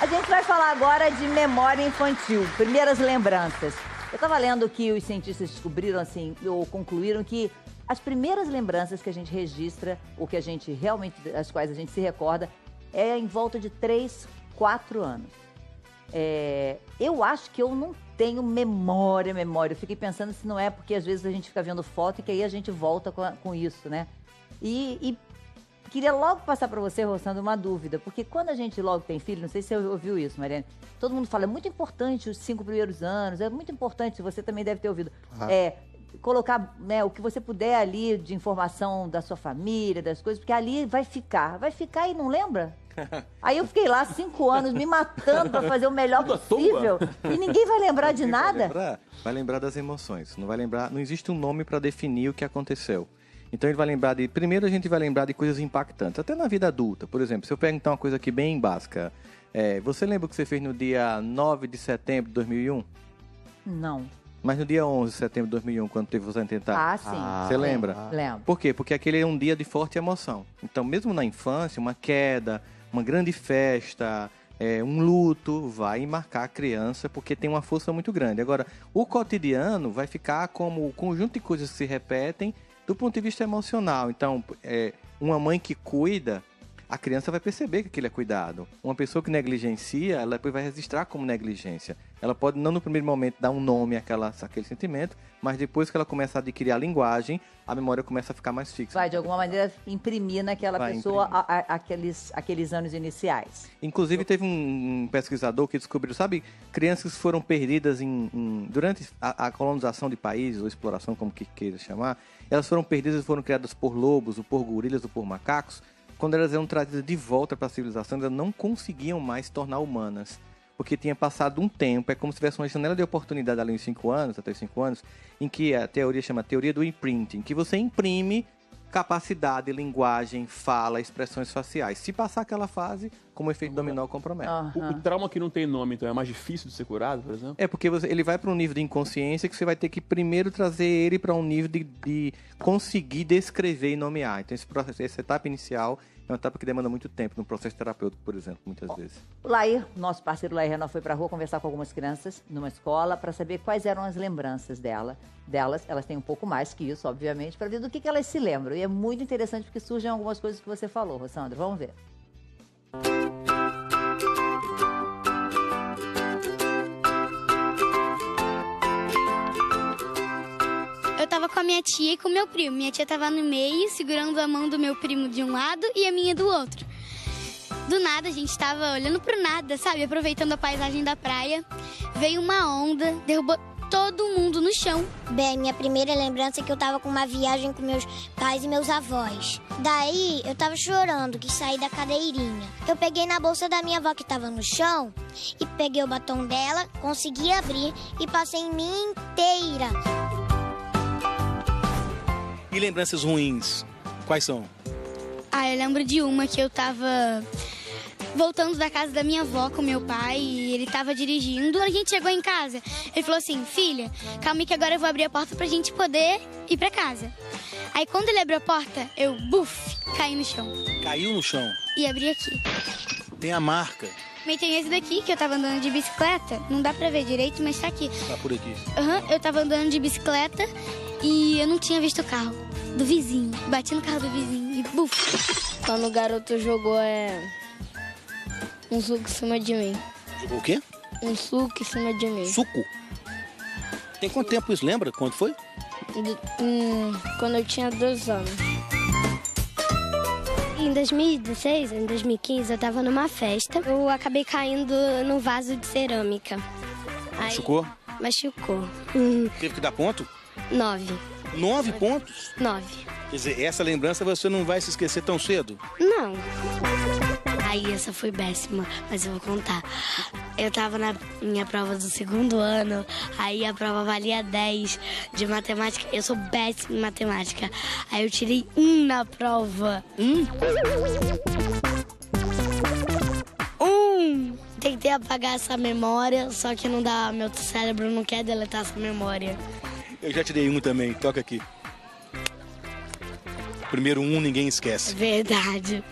A gente vai falar agora de memória infantil, primeiras lembranças. Eu estava lendo que os cientistas descobriram, assim, ou concluíram que as primeiras lembranças que a gente registra, ou que a gente realmente, as quais a gente se recorda, é em volta de 3, 4 anos. Eu acho que eu não tenho memória. Eu fiquei pensando se não é porque às vezes a gente fica vendo foto e que aí a gente volta com isso, né? E queria logo passar para você, Rossandra, uma dúvida, porque quando a gente logo tem filho, não sei se você ouviu isso, Mariane, todo mundo fala, é muito importante os 5 primeiros anos, é muito importante, você também deve ter ouvido, colocar, né, o que você puder ali de informação da sua família, das coisas, porque ali vai ficar e não lembra? Aí eu fiquei lá 5 anos me matando para fazer o melhor possível e ninguém vai lembrar de nada? Vai lembrar das emoções, não vai lembrar, não existe um nome para definir o que aconteceu. Então ele vai lembrar primeiro a gente vai lembrar de coisas impactantes, até na vida adulta. Por exemplo, se eu perguntar uma coisa aqui bem básica, você lembra o que você fez no dia 9 de setembro de 2001? Não. Mas no dia 11 de setembro de 2001, quando teve você tentar? Ah, sim. Você lembra? Lembro. Por quê? Porque aquele é um dia de forte emoção. Então, mesmo na infância, uma queda, uma grande festa, um luto, vai marcar a criança, porque tem uma força muito grande. Agora, o cotidiano vai ficar como o conjunto de coisas que se repetem do ponto de vista emocional. Então, uma mãe que cuida, a criança vai perceber que aquilo é cuidado. Uma pessoa que negligencia, ela depois vai registrar como negligência. Ela pode, não no primeiro momento, dar um nome àquele sentimento, mas depois que ela começa a adquirir a linguagem, a memória começa a ficar mais fixa. Vai, de alguma maneira, imprimir naquela pessoa aqueles anos iniciais. Inclusive, teve um pesquisador que descobriu, sabe, crianças que foram perdidas durante a colonização de países, ou exploração, como que queira chamar, elas foram perdidas e foram criadas por lobos, ou por gorilas, ou por macacos. Quando elas eram trazidas de volta para a civilização, elas não conseguiam mais se tornar humanas. Porque tinha passado um tempo, é como se tivesse uma janela de oportunidade ali em 5 anos, até 5 anos, em que a teoria chama teoria do imprinting, que você imprime capacidade, linguagem, fala, expressões faciais. Se passar aquela fase, como efeito dominó, compromete. O trauma que não tem nome, então, é mais difícil de ser curado, por exemplo? É porque ele vai para um nível de inconsciência que você vai ter que primeiro trazer ele para um nível de conseguir descrever e nomear. Então, essa etapa inicial é uma etapa que demanda muito tempo no processo terapêutico, por exemplo, muitas vezes. O Lair, nosso parceiro Lair Renan, foi pra rua conversar com algumas crianças numa escola para saber quais eram as lembranças delas. Elas têm um pouco mais que isso, obviamente, para ver do que elas se lembram. E é muito interessante porque surgem algumas coisas que você falou, Rossandra. Vamos ver. Eu tava com a minha tia e com o meu primo. Minha tia tava no meio, segurando a mão do meu primo de um lado e a minha do outro. Do nada, a gente tava olhando pro nada, sabe? Aproveitando a paisagem da praia. Veio uma onda, derrubou todo mundo no chão. Bem, minha primeira lembrança é que eu tava com uma viagem com meus pais e meus avós. Daí, eu tava chorando, quis sair da cadeirinha. Eu peguei na bolsa da minha avó que tava no chão e peguei o batom dela, consegui abrir e passei em mim inteira. E lembranças ruins, quais são? Eu lembro de uma que eu tava voltando da casa da minha avó com meu pai e ele tava dirigindo. A gente chegou em casa, ele falou assim, filha, calma aí que agora eu vou abrir a porta pra gente poder ir pra casa. Aí quando ele abriu a porta, eu, caí no chão. Caiu no chão? E abri aqui. Tem a marca. Também tem esse daqui, que eu tava andando de bicicleta, não dá pra ver direito, mas tá aqui. Tá por aqui. Eu tava andando de bicicleta e eu não tinha visto o carro do vizinho. Bati no carro do vizinho e Quando o garoto jogou um suco em cima de mim. Jogou o quê? Um suco em cima de mim. Suco? Tem quanto tempo isso? Lembra? Quando foi? Quando eu tinha 2 anos. Em 2016, em 2015, eu tava numa festa. Eu acabei caindo no vaso de cerâmica. Machucou? Machucou. Teve que dar ponto? 9. 9 pontos? 9. Quer dizer, essa lembrança você não vai se esquecer tão cedo? Não. Aí essa foi péssima, mas eu vou contar. Eu tava na minha prova do 2º ano, aí a prova valia 10 de matemática. Eu sou péssima em matemática. Aí eu tirei 1 na prova. Tentei apagar essa memória, só que não dá, meu cérebro não quer deletar essa memória. Eu já tirei 1 também, toca aqui. Primeiro 1 ninguém esquece. Verdade.